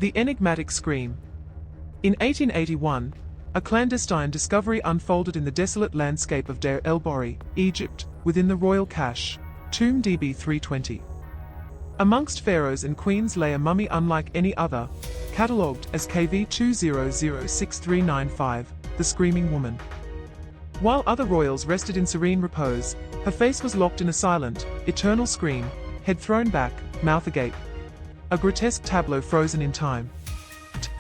The enigmatic scream. In 1881, a clandestine discovery unfolded in the desolate landscape of Deir el-Bahari, Egypt, within the royal cache, tomb DB 320. Amongst pharaohs and queens lay a mummy unlike any other, catalogued as KV 2006395, the Screaming Woman. While other royals rested in serene repose, her face was locked in a silent, eternal scream, head thrown back, mouth agape. A grotesque tableau frozen in time.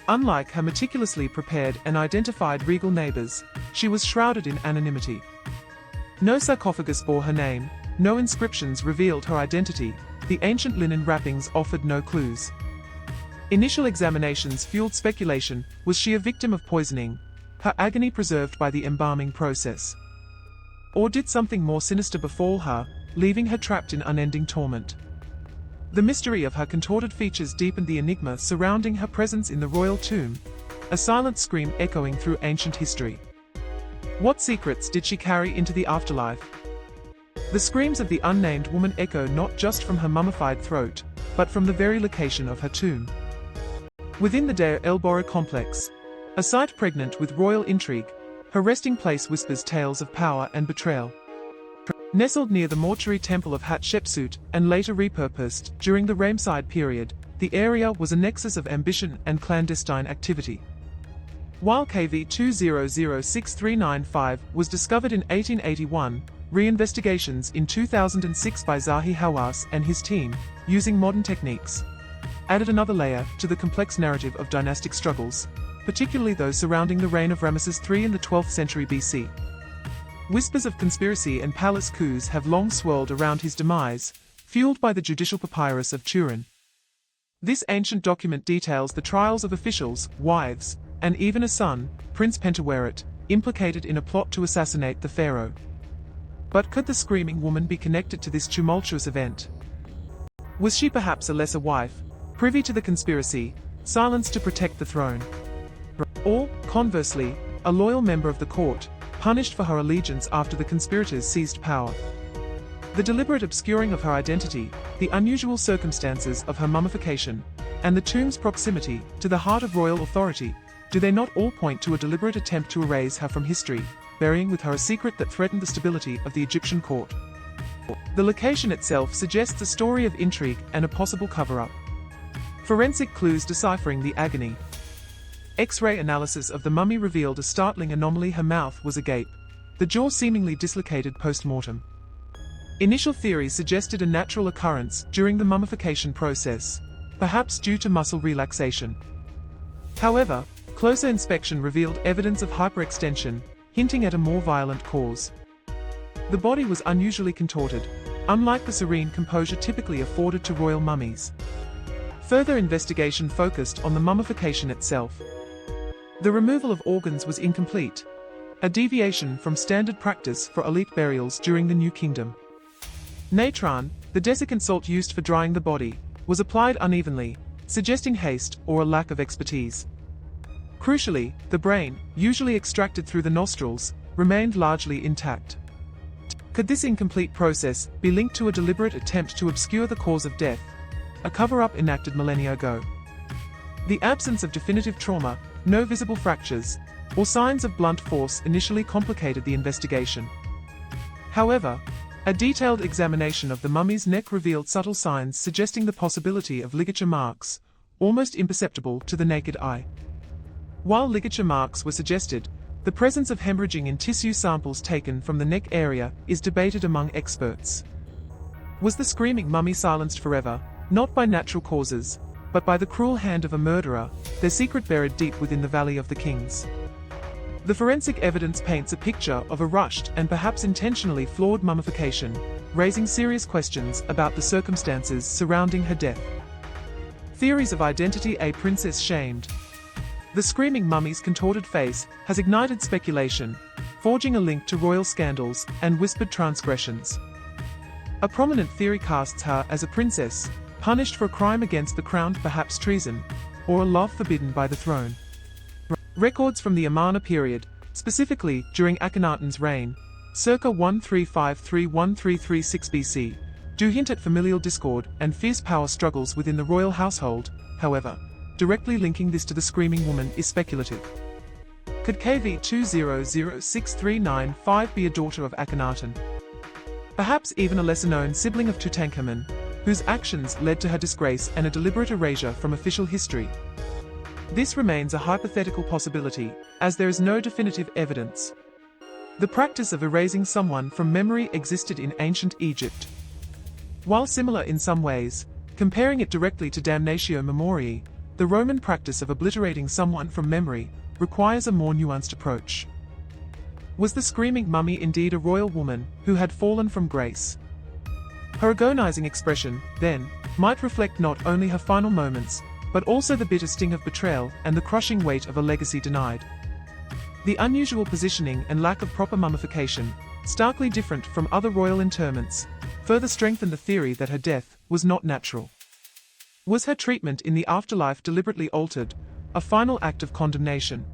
Unlike her meticulously prepared and identified regal neighbors, she was shrouded in anonymity. No sarcophagus bore her name, no inscriptions revealed her identity, the ancient linen wrappings offered no clues. Initial examinations fueled speculation: was she a victim of poisoning, her agony preserved by the embalming process? Or did something more sinister befall her, leaving her trapped in unending torment? The mystery of her contorted features deepened the enigma surrounding her presence in the royal tomb, a silent scream echoing through ancient history. What secrets did she carry into the afterlife? The screams of the unnamed woman echo not just from her mummified throat, but from the very location of her tomb. Within the Deir el-Bahari complex, a site pregnant with royal intrigue, her resting place whispers tales of power and betrayal. Nestled near the mortuary temple of Hatshepsut, and later repurposed during the Ramesside period, the area was a nexus of ambition and clandestine activity. While KV 2006395 was discovered in 1881, reinvestigations in 2006 by Zahi Hawass and his team, using modern techniques, added another layer to the complex narrative of dynastic struggles, particularly those surrounding the reign of Ramesses III in the 12th century BC. Whispers of conspiracy and palace coups have long swirled around his demise, fueled by the judicial papyrus of Turin. This ancient document details the trials of officials, wives, and even a son, Prince Pentaweret, implicated in a plot to assassinate the pharaoh. But could the Screaming Woman be connected to this tumultuous event? Was she perhaps a lesser wife, privy to the conspiracy, silenced to protect the throne? Or, conversely, a loyal member of the court, punished for her allegiance after the conspirators seized power? The deliberate obscuring of her identity, the unusual circumstances of her mummification, and the tomb's proximity to the heart of royal authority, do they not all point to a deliberate attempt to erase her from history, burying with her a secret that threatened the stability of the Egyptian court? The location itself suggests a story of intrigue and a possible cover-up. Forensic clues deciphering the agony. X-ray analysis of the mummy revealed a startling anomaly: her mouth was agape, the jaw seemingly dislocated post-mortem. Initial theories suggested a natural occurrence during the mummification process, perhaps due to muscle relaxation. However, closer inspection revealed evidence of hyperextension, hinting at a more violent cause. The body was unusually contorted, unlike the serene composure typically afforded to royal mummies. Further investigation focused on the mummification itself. The removal of organs was incomplete, a deviation from standard practice for elite burials during the New Kingdom. Natron, the desiccant salt used for drying the body, was applied unevenly, suggesting haste or a lack of expertise. Crucially, the brain, usually extracted through the nostrils, remained largely intact. Could this incomplete process be linked to a deliberate attempt to obscure the cause of death, a cover-up enacted millennia ago? The absence of definitive trauma, no visible fractures, or signs of blunt force initially complicated the investigation. However, a detailed examination of the mummy's neck revealed subtle signs suggesting the possibility of ligature marks, almost imperceptible to the naked eye. While ligature marks were suggested, the presence of hemorrhaging in tissue samples taken from the neck area is debated among experts. Was the Screaming Mummy silenced forever, not by natural causes, but by the cruel hand of a murderer, their secret buried deep within the Valley of the Kings? The forensic evidence paints a picture of a rushed and perhaps intentionally flawed mummification, raising serious questions about the circumstances surrounding her death. Theories of identity: a princess shamed. The Screaming Mummy's contorted face has ignited speculation, forging a link to royal scandals and whispered transgressions. A prominent theory casts her as a princess, punished for a crime against the crown, perhaps treason, or a love forbidden by the throne. Records from the Amarna period, specifically during Akhenaten's reign, circa 1353–1336 BC, do hint at familial discord and fierce power struggles within the royal household. However, directly linking this to the screaming woman is speculative. Could KV200639 be a daughter of Akhenaten? Perhaps even a lesser-known sibling of Tutankhamun, whose actions led to her disgrace and a deliberate erasure from official history. This remains a hypothetical possibility, as there is no definitive evidence. The practice of erasing someone from memory existed in ancient Egypt. While similar in some ways, comparing it directly to damnatio memoriae, the Roman practice of obliterating someone from memory requires a more nuanced approach. Was the screaming mummy indeed a royal woman who had fallen from grace? Her agonizing expression, then, might reflect not only her final moments, but also the bitter sting of betrayal and the crushing weight of a legacy denied. The unusual positioning and lack of proper mummification, starkly different from other royal interments, further strengthened the theory that her death was not natural. Was her treatment in the afterlife deliberately altered, a final act of condemnation?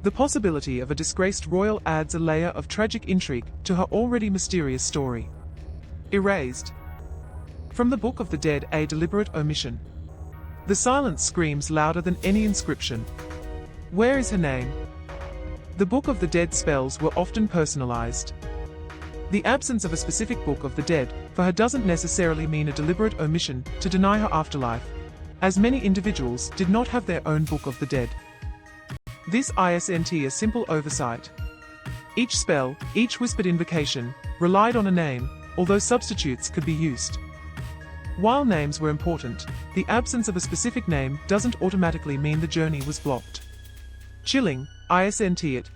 The possibility of a disgraced royal adds a layer of tragic intrigue to her already mysterious story. Erased. From the Book of the Dead, a deliberate omission. The silence screams louder than any inscription. Where is her name? The Book of the Dead spells were often personalized. The absence of a specific Book of the Dead for her doesn't necessarily mean a deliberate omission to deny her afterlife, as many individuals did not have their own Book of the Dead. This isn't a simple oversight. Each spell, each whispered invocation, relied on a name, although substitutes could be used. While names were important, the absence of a specific name doesn't automatically mean the journey was blocked. Chilling, isn't it?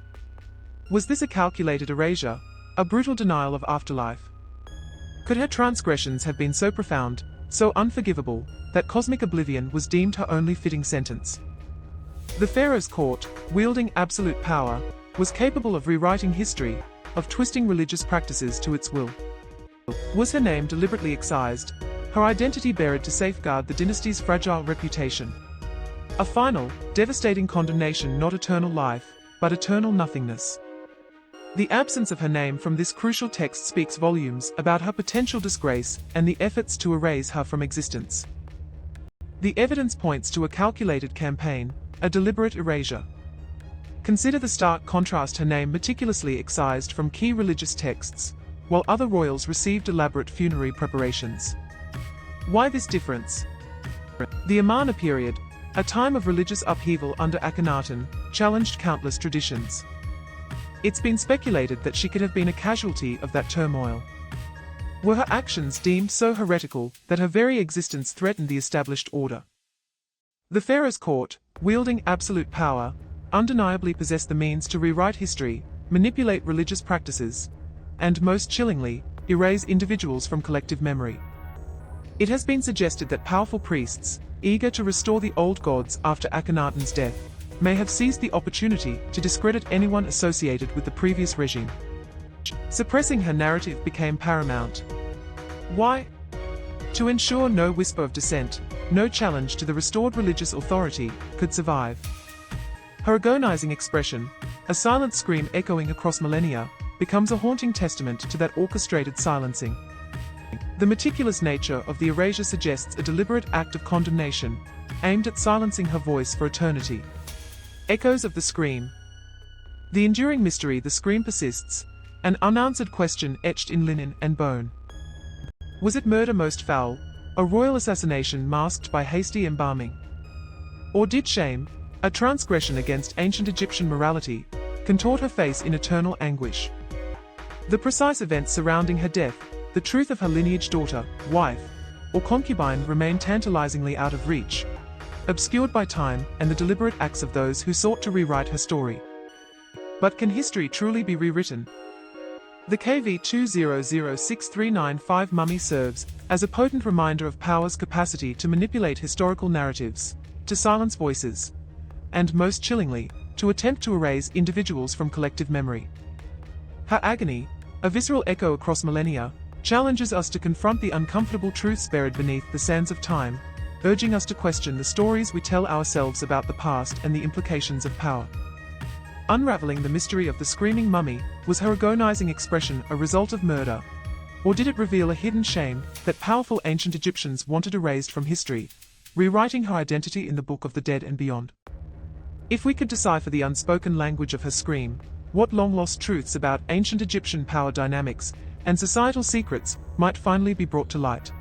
Was this a calculated erasure, a brutal denial of afterlife? Could her transgressions have been so profound, so unforgivable, that cosmic oblivion was deemed her only fitting sentence? The Pharaoh's court, wielding absolute power, was capable of rewriting history, of twisting religious practices to its will. Was her name deliberately excised, her identity buried to safeguard the dynasty's fragile reputation? A final, devastating condemnation, not eternal life, but eternal nothingness. The absence of her name from this crucial text speaks volumes about her potential disgrace and the efforts to erase her from existence. The evidence points to a calculated campaign, a deliberate erasure. Consider the stark contrast: her name meticulously excised from key religious texts, while other royals received elaborate funerary preparations. Why this difference? The Amarna period, a time of religious upheaval under Akhenaten, challenged countless traditions. It's been speculated that she could have been a casualty of that turmoil. Were her actions deemed so heretical that her very existence threatened the established order? The Pharaoh's court, wielding absolute power, undeniably possessed the means to rewrite history, manipulate religious practices, and most chillingly, erase individuals from collective memory. It has been suggested that powerful priests, eager to restore the old gods after Akhenaten's death, may have seized the opportunity to discredit anyone associated with the previous regime. Suppressing her narrative became paramount. Why? To ensure no whisper of dissent, no challenge to the restored religious authority, could survive. Her agonizing expression, a silent scream echoing across millennia, becomes a haunting testament to that orchestrated silencing. The meticulous nature of the erasure suggests a deliberate act of condemnation, aimed at silencing her voice for eternity. Echoes of the scream. The enduring mystery: the scream persists, an unanswered question etched in linen and bone. Was it murder most foul, a royal assassination masked by hasty embalming? Or did shame, a transgression against ancient Egyptian morality, contort her face in eternal anguish? The precise events surrounding her death, the truth of her lineage, daughter, wife, or concubine, remain tantalizingly out of reach, obscured by time and the deliberate acts of those who sought to rewrite her story. But can history truly be rewritten? The KV200639 mummy serves as a potent reminder of power's capacity to manipulate historical narratives, to silence voices, and most chillingly, to attempt to erase individuals from collective memory. Her agony, a visceral echo across millennia, challenges us to confront the uncomfortable truths buried beneath the sands of time, urging us to question the stories we tell ourselves about the past and the implications of power. Unraveling the mystery of the screaming mummy, was her agonizing expression a result of murder? Or did it reveal a hidden shame that powerful ancient Egyptians wanted erased from history, rewriting her identity in the Book of the Dead and beyond. If we could decipher the unspoken language of her scream, what long-lost truths about ancient Egyptian power dynamics and societal secrets might finally be brought to light?